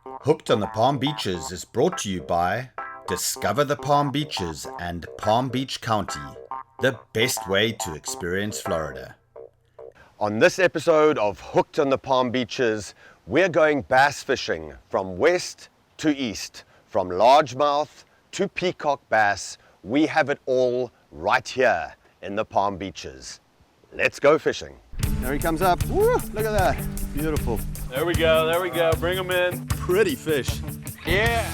Hooked on the Palm Beaches is brought to you by Discover the Palm Beaches and Palm Beach County, the best way to experience Florida. On this episode of Hooked on the Palm Beaches, we're going bass fishing from west to east, from largemouth to peacock bass. We have it all right here in the Palm Beaches. Let's go fishing. There he comes up. Woo, look at that. Beautiful. There we go. Bring them in. Pretty fish. Yeah.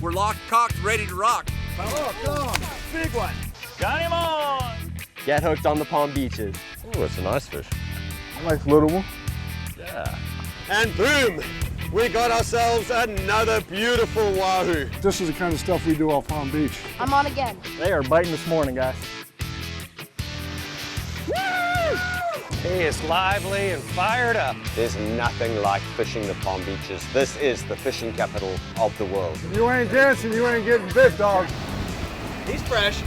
We're locked, cocked, ready to rock. Oh, come. Big one. Got him on. Get hooked on the Palm Beaches. Oh, it's a nice fish. Nice little one. Yeah. And boom, we got ourselves another beautiful wahoo. This is the kind of stuff we do off Palm Beach. I'm on again. They are biting this morning, guys. He is lively and fired up. There's nothing like fishing the Palm Beaches. This is the fishing capital of the world. If you ain't dancing, you ain't getting bit, dog. He's fresh.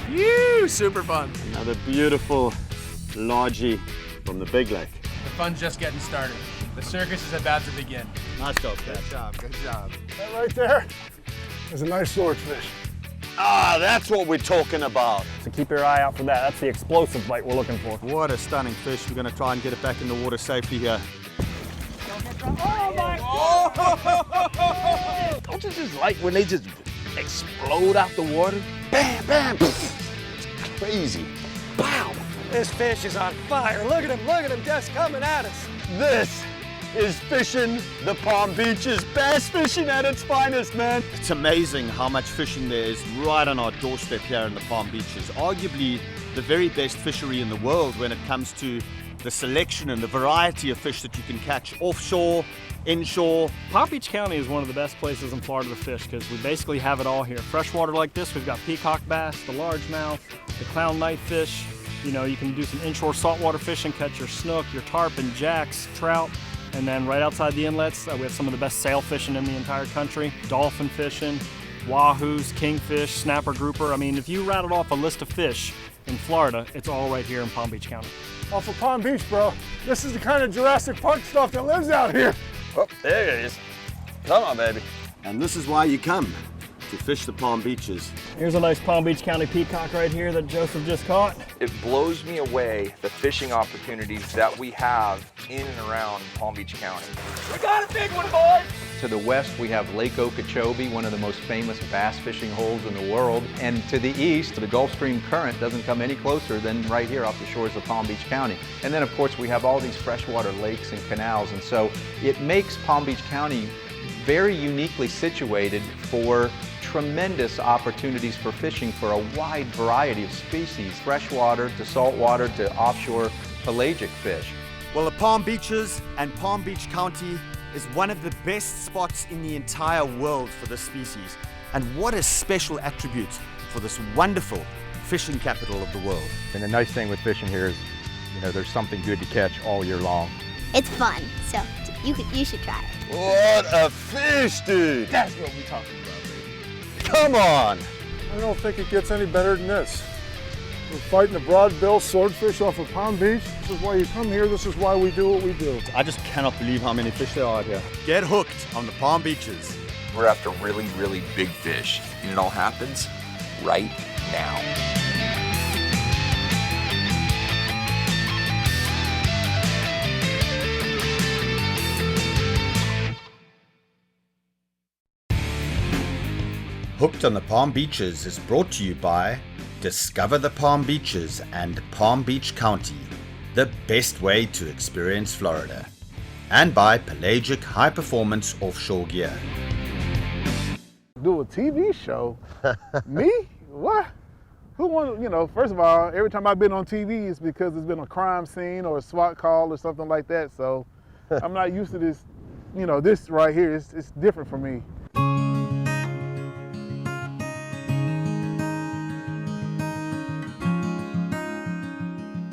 Super fun. Another beautiful largie from the Big Lake. The fun's just getting started. The circus is about to begin. Nice job, Dad. Good job. That right there is a nice swordfish. Ah, that's what we're talking about. So keep your eye out for that. That's the explosive bite we're looking for. What a stunning fish. We're going to try and get it back in the water safely here. Oh my God! Don't you just like when they just explode out the water? Bam, bam. It's crazy. Wow. This fish is on fire. Look at him, just coming at us. This is fishing the Palm Beaches. Bass fishing at its finest, man. It's amazing how much fishing there is right on our doorstep here in the Palm Beaches. Arguably the very best fishery in the world when it comes to the selection and the variety of fish that you can catch offshore, inshore. Palm Beach County is one of the best places in Florida to fish because we basically have it all here. Freshwater like this, we've got peacock bass, the largemouth, the clown knifefish. You know, you can do some inshore saltwater fishing, catch your snook, your tarpon, jacks, trout. And then right outside the inlets, we have some of the best sail fishing in the entire country. Dolphin fishing, wahoos, kingfish, snapper grouper. I mean, if you rattled off a list of fish in Florida, it's all right here in Palm Beach County. Off of Palm Beach, bro. This is the kind of Jurassic Park stuff that lives out here. Oh, there it is. Come on, baby. And this is why you come, to fish the Palm Beaches. Here's a nice Palm Beach County peacock right here that Joseph just caught. It blows me away the fishing opportunities that we have in and around Palm Beach County. We got a big one, boys. To the west, we have Lake Okeechobee, one of the most famous bass fishing holes in the world. And to the east, the Gulf Stream current doesn't come any closer than right here off the shores of Palm Beach County. And then, of course, we have all these freshwater lakes and canals. And so it makes Palm Beach County very uniquely situated for tremendous opportunities for fishing for a wide variety of species, freshwater to saltwater to offshore pelagic fish. Well, the Palm Beaches and Palm Beach County is one of the best spots in the entire world for this species. And what a special attribute for this wonderful fishing capital of the world. And the nice thing with fishing here is, you know, there's something good to catch all year long. It's fun, so you should try it. What a fish, dude. That's what we're talking about, baby. Come on. I don't think it gets any better than this. We're fighting a broad-bill swordfish off of Palm Beach. This is why you come here. This is why we do what we do. I just cannot believe how many fish there are here. Get hooked on the Palm Beaches. We're after really, really big fish, and it all happens right now. Hooked on the Palm Beaches is brought to you by Discover the Palm Beaches and Palm Beach County, the best way to experience Florida. And by Pelagic High Performance Offshore Gear. Do a TV show? Me? What? Who wants, you know, first of all, every time I've been on TV, it's because it's been a crime scene or a SWAT call or something like that. So I'm not used to this, you know, this right here, it's different for me.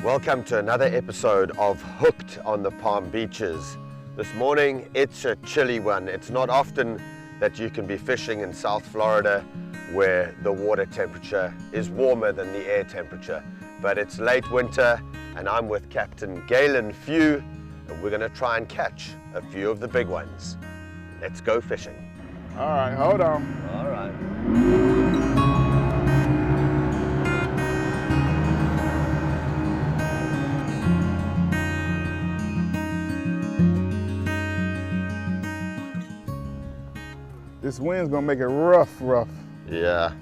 Welcome to another episode of Hooked on the Palm Beaches. This morning, it's a chilly one. It's not often that you can be fishing in South Florida where the water temperature is warmer than the air temperature. But it's late winter and I'm with Captain Galen Few and we're going to try and catch a few of the big ones. let's go fishing. All right, hold on. All right. This wind's gonna make it rough. Yeah.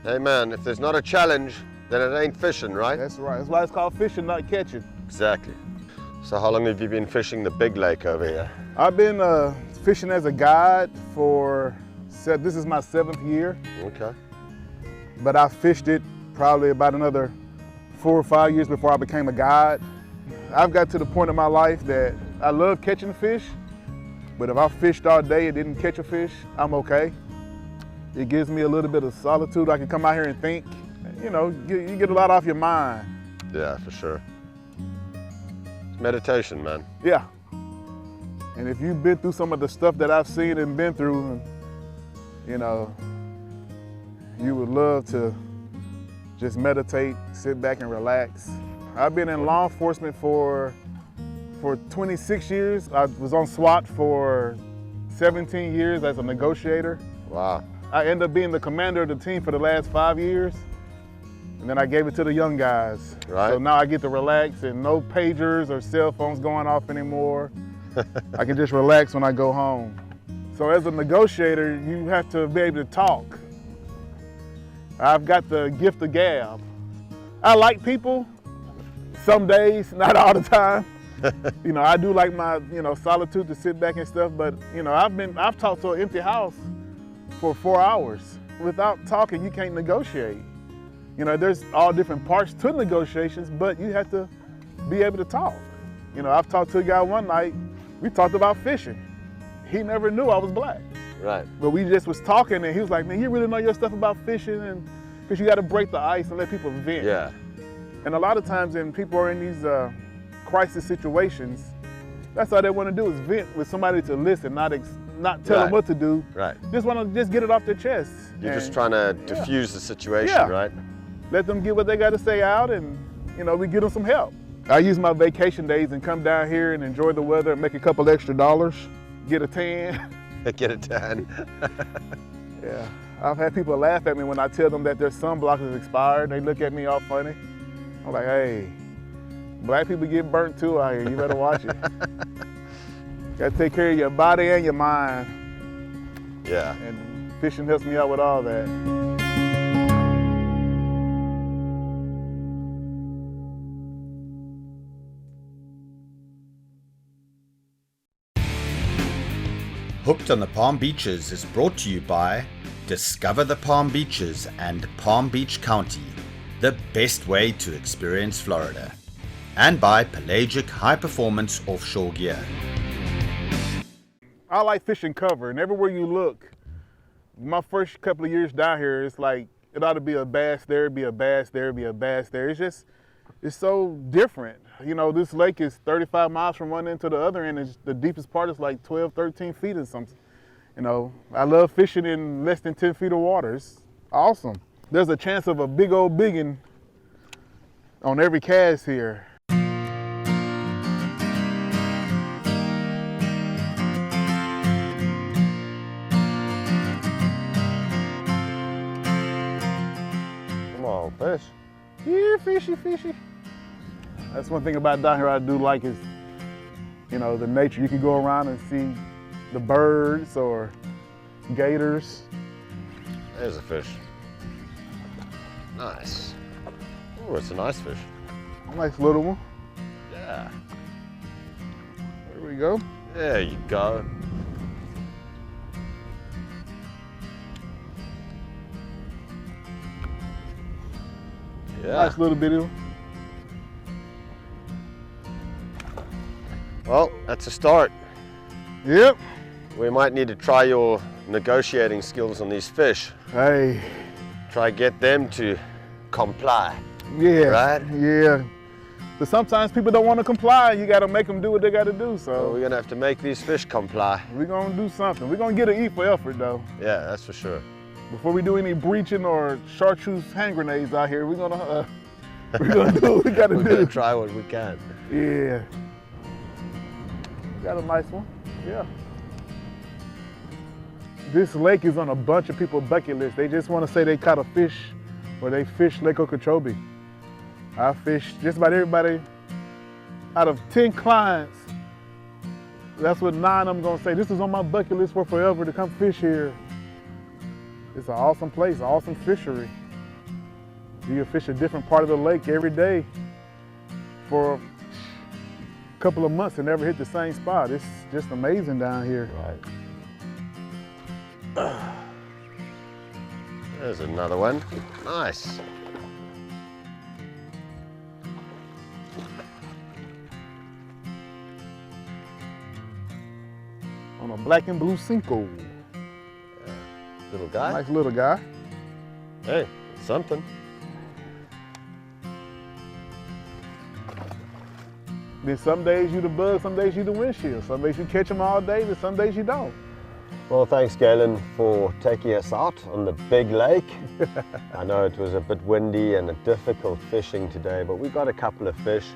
Hey man, if there's not a challenge, then it ain't fishing, right? That's right. That's why it's called fishing, not catching. Exactly. So how long have you been fishing the big lake over here? I've been fishing as a guide this is my 7th year. Okay. But I fished it probably about another 4 or 5 years before I became a guide. I've got to the point in my life that I love catching fish, but if I fished all day and didn't catch a fish, I'm okay. It gives me a little bit of solitude. I can come out here and think. You know, you get a lot off your mind. Yeah, for sure. It's meditation, man. Yeah. And if you've been through some of the stuff that I've seen and been through, you know, you would love to just meditate, sit back and relax. I've been in law enforcement for 26 years. I was on SWAT for 17 years as a negotiator. Wow. I ended up being the commander of the team for the last 5 years. And then I gave it to the young guys. Right. So now I get to relax and no pagers or cell phones going off anymore. I can just relax when I go home. So as a negotiator, you have to be able to talk. I've got the gift of gab. I like people some days, not all the time. You know, I do like my, solitude to sit back and stuff, but I've talked to an empty house for 4 hours. Without talking, you can't negotiate. You know, there's all different parts to negotiations, but you have to be able to talk. You know, I've talked to a guy one night, we talked about fishing. He never knew I was black. Right. But we just was talking and he was like, man, you really know your stuff about fishing? And because you got to break the ice and let people vent. Yeah. And a lot of times when people are in these crisis situations, that's all they want to do is vent with somebody to listen, not tell them what to do. Right. Just want to get it off their chest. You're just trying to diffuse the situation, Yeah. right? Let them get what they got to say out and, we get them some help. I use my vacation days and come down here and enjoy the weather and make a couple extra dollars, get a tan. Get a tan. Yeah. I've had people laugh at me when I tell them that their sunblock is expired. They look at me all funny. I'm like, hey, black people get burnt too out here. You better watch it. Got to take care of your body and your mind. Yeah. And fishing helps me out with all that. Hooked on the Palm Beaches is brought to you by Discover the Palm Beaches and Palm Beach County, the best way to experience Florida, and by Pelagic High Performance Offshore Gear. I like fishing cover, and everywhere you look, my first couple of years down here, it's like it ought to be a bass there, be a bass there, be a bass there. It's so different. You know, this lake is 35 miles from one end to the other end. The deepest part is like 12, 13 feet or something. I love fishing in less than 10 feet of water. It's awesome. There's a chance of a big old biggin on every cast here. Come on, fish. Yeah, fishy. That's one thing about down here I do like is, the nature. You can go around and see the birds or gators. There's a fish. Nice. Oh, it's a nice fish. Nice little one. Yeah. There we go. There you go. Yeah. Nice little bitty one. Well, that's a start. Yep. We might need to try your negotiating skills on these fish. Hey. Try get them to comply. Yeah. Right? Yeah. But sometimes people don't want to comply. You got to make them do what they got to do. So we're going to have to make these fish comply. We're going to do something. We're going to get an E for effort, though. Yeah, that's for sure. Before we do any breaching or chartreuse hand grenades out here, we're gonna do what we gotta do. We're gonna try what we can. Yeah. Got a nice one. Yeah. This lake is on a bunch of people's bucket list. They just want to say they caught a fish or they fished Lake Okeechobee. I fished just about everybody. Out of 10 clients, that's what 9 of them gonna say. This is on my bucket list for forever to come fish here. It's an awesome place, awesome fishery. You can fish a different part of the lake every day for a couple of months and never hit the same spot. It's just amazing down here. Right. There's another one. Nice. On a black and blue Cinco. Little guy? Nice little guy. Hey, it's something. Then some days you the bug, some days you the windshield. Some days you catch them all day, and some days you don't. Well, thanks, Galen, for taking us out on the big lake. I know it was a bit windy and a difficult fishing today, but we got a couple of fish.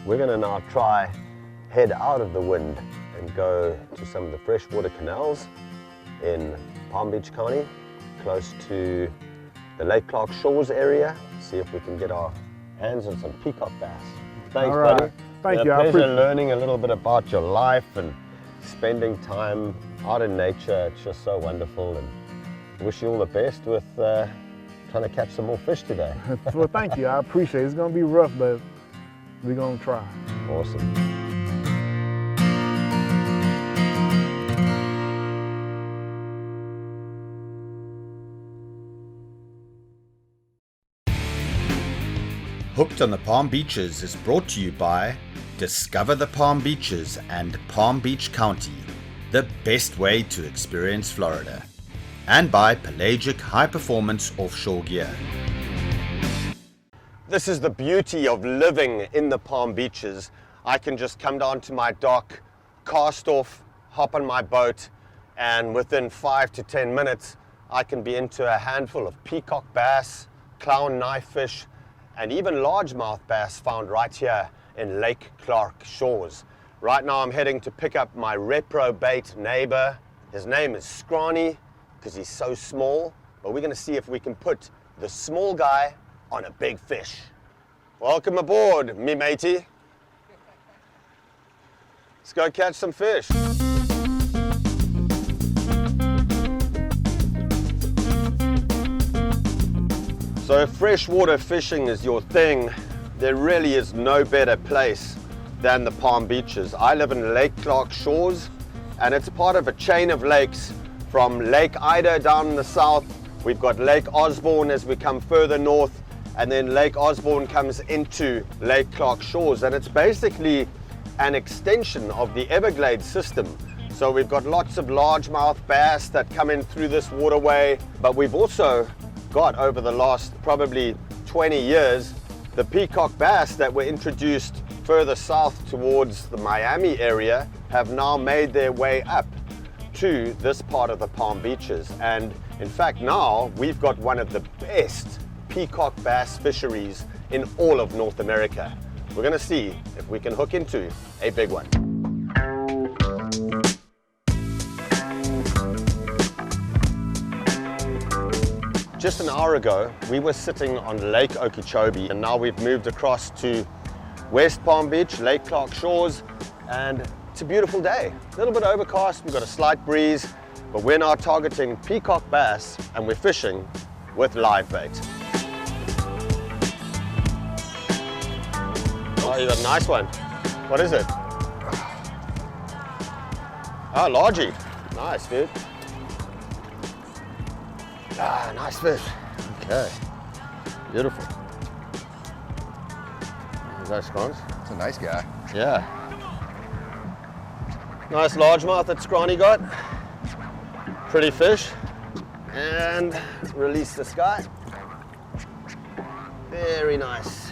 We're gonna now try head out of the wind and go to some of the freshwater canals in Palm Beach County, close to the Lake Clark Shores area. See if we can get our hands on some peacock bass. Thanks, all right. buddy. Thank you. A I pleasure appreciate it. learning a little bit about your life and spending time out in nature. It's just so wonderful, and wish you all the best with trying to catch some more fish today. Well, thank you. I appreciate it. It's gonna be rough, but we're gonna try. Awesome. Hooked on the Palm Beaches is brought to you by Discover the Palm Beaches and Palm Beach County, the best way to experience Florida, and by Pelagic High Performance Offshore Gear. This is the beauty of living in the Palm Beaches. I can just come down to my dock, cast off, hop on my boat, and within 5 to 10 minutes, I can be into a handful of peacock bass, clown knifefish, and even largemouth bass found right here in Lake Clark Shores. Right now I'm heading to pick up my reprobate neighbor. His name is Scrawny because he's so small, but we're gonna see if we can put the small guy on a big fish. Welcome aboard, me matey. Let's go catch some fish. So if freshwater fishing is your thing, there really is no better place than the Palm Beaches. I live in Lake Clark Shores, and it's part of a chain of lakes from Lake Ida down in the south. We've got Lake Osborne as we come further north, and then Lake Osborne comes into Lake Clark Shores, and it's basically an extension of the Everglades system. So we've got lots of largemouth bass that come in through this waterway, but we've also got over the last probably 20 years the peacock bass that were introduced further south towards the Miami area have now made their way up to this part of the Palm Beaches. And in fact now we've got one of the best peacock bass fisheries in all of North America. We're gonna see if we can hook into a big one. Just an hour ago, we were sitting on Lake Okeechobee, and now we've moved across to West Palm Beach, Lake Clark Shores, and it's a beautiful day. A little bit overcast, we've got a slight breeze, but we're now targeting peacock bass, and we're fishing with live bait. Oh, you got a nice one. What is it? Oh, largie. Nice, dude. Ah, nice fish. Okay. Beautiful. Is that Scrons? It's a nice guy. Yeah. Nice largemouth that Scrawny got. Pretty fish. And release this guy. Very nice.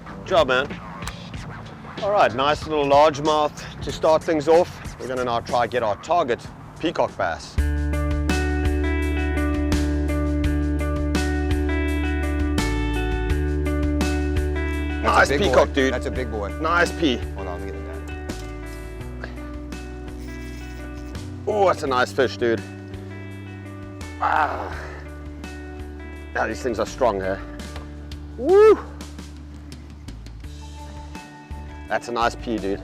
Good job, man. All right, nice little largemouth to start things off. We're gonna now try get our target peacock bass. Nice peacock, dude. That's a big boy. Nice pea. Hold on, let me get it Oh, that's a nice fish, dude. Ah. Now these things are strong here. Woo! That's a nice pea, dude.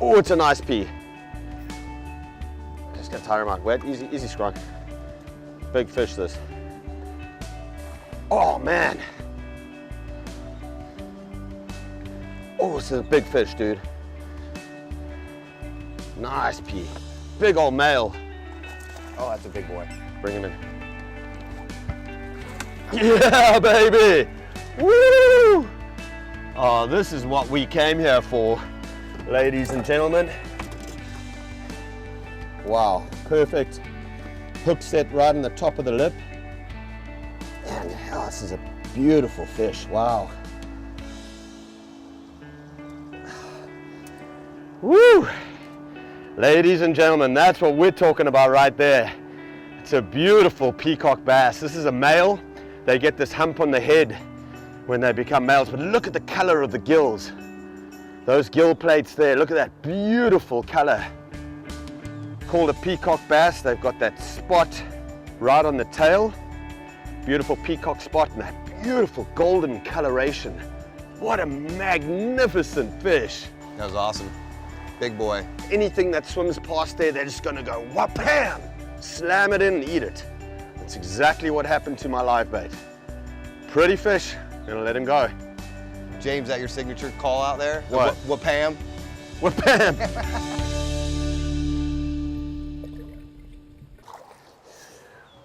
Oh, it's a nice pea. Just gonna tire him out. Wet, easy, easy scrunk. Big fish, this. Oh, man. Oh, it's a big fish, dude. Nice pea. Big old male. Oh, that's a big boy. Bring him in. Yeah, baby! Woo! Oh, this is what we came here for, ladies and gentlemen. Wow, perfect hook set right on the top of the lip. And oh, this is a beautiful fish, wow. Woo! Ladies and gentlemen, that's what we're talking about right there. It's a beautiful peacock bass. This is a male. They get this hump on the head when they become males, but look at the color of the gills. Those gill plates there, look at that beautiful color. Called a peacock bass. They've got that spot right on the tail. Beautiful peacock spot and that beautiful golden coloration. What a magnificent fish. That was awesome. Big boy. Anything that swims past there, they're just gonna go wham, slam it in and eat it. That's exactly what happened to my live bait. Pretty fish, gonna let him go. James, that your signature call out there? What? Wha-pam? Wha-pam!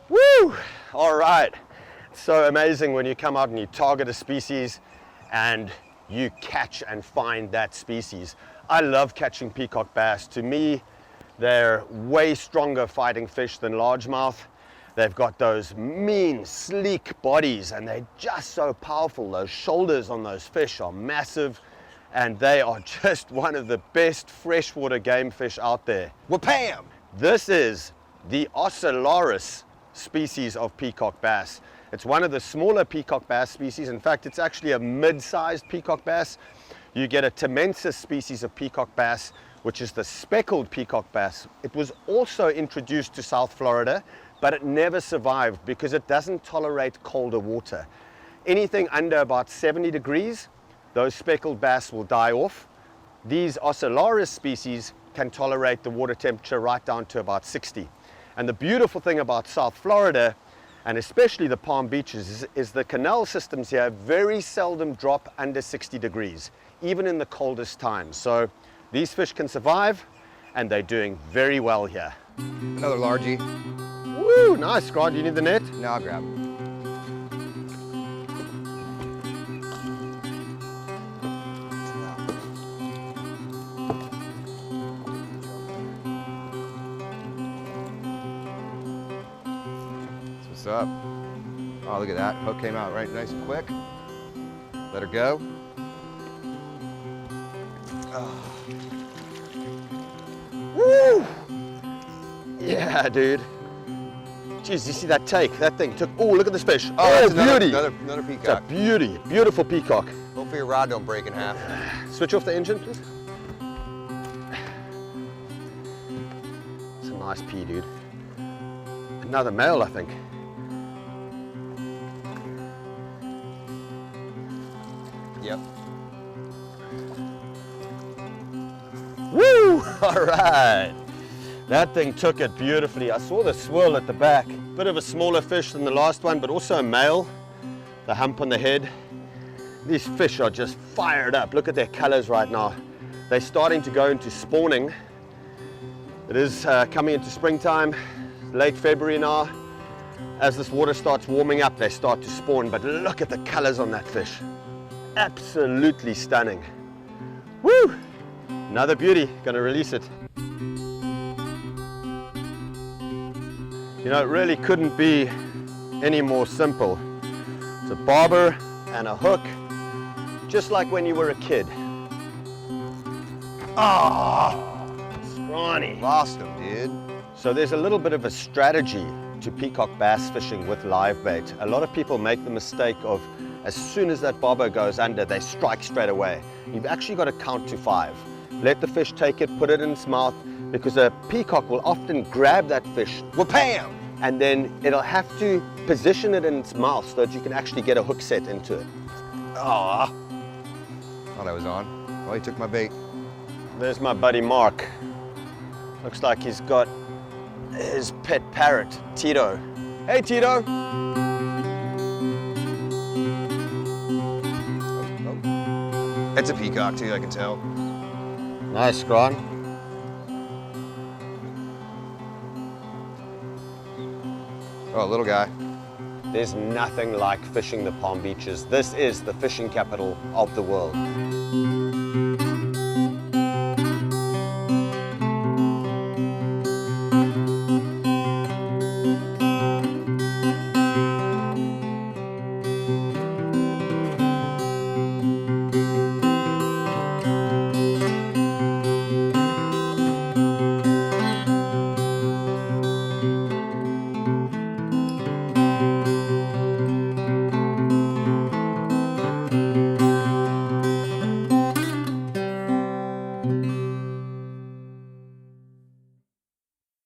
Woo! All right. So amazing when you come out and you target a species and you catch and find that species. I love catching peacock bass. To me, they're way stronger fighting fish than largemouth. They've got those mean, sleek bodies and they're just so powerful. Those shoulders on those fish are massive and they are just one of the best freshwater game fish out there. Wha-pam! This is the Ocellaris species of peacock bass. It's one of the smaller peacock bass species. In fact, it's actually a mid-sized peacock bass. You get a Temensis species of peacock bass, which is the speckled peacock bass. It was also introduced to South Florida, but it never survived because it doesn't tolerate colder water. Anything under about 70 degrees, those speckled bass will die off. These Ocellaris species can tolerate the water temperature right down to about 60. And the beautiful thing about South Florida, and especially the Palm Beaches, is the canal systems here very seldom drop under 60 degrees, even in the coldest times. So these fish can survive, and they're doing very well here. Another largie. Woo, nice, Scott. You need the net? No, I'll grab him. What's up? Oh, look at that. Hook came out right nice and quick. Let her go. Oh. Woo! Yeah, dude. Jeez, you see that take? That thing took, oh, look at this fish. Oh, beauty. Another peacock. It's a beauty, beautiful peacock. Hopefully your rod don't break in half. Switch off the engine, please. It's a nice pea, dude. Another male, I think. Yep. Woo! All right. That thing took it beautifully. I saw the swirl at the back. Bit of a smaller fish than the last one, but also a male. The hump on the head. These fish are just fired up. Look at their colors right now. They're starting to go into spawning. It is coming into springtime, late February now. As this water starts warming up, they start to spawn, but look at the colors on that fish. Absolutely stunning. Woo! Another beauty, gonna release it. You know, it really couldn't be any more simple. It's a bobber and a hook, just like when you were a kid. Ah, scrawny. Lost him, dude. So there's a little bit of a strategy to peacock bass fishing with live bait. A lot of people make the mistake of, as soon as that bobber goes under, they strike straight away. You've actually got to count to 5. Let the fish take it, put it in its mouth, because a peacock will often grab that fish, wha-pam, and then it'll have to position it in its mouth so that you can actually get a hook set into it. Ah, Thought I was on. Well, he took my bait. there's my buddy Mark. Looks like he's got his pet parrot, Tito. Hey, Tito. It's a peacock too, I can tell. Nice, Gron. Oh, little guy. There's nothing like fishing the Palm Beaches. This is the fishing capital of the world.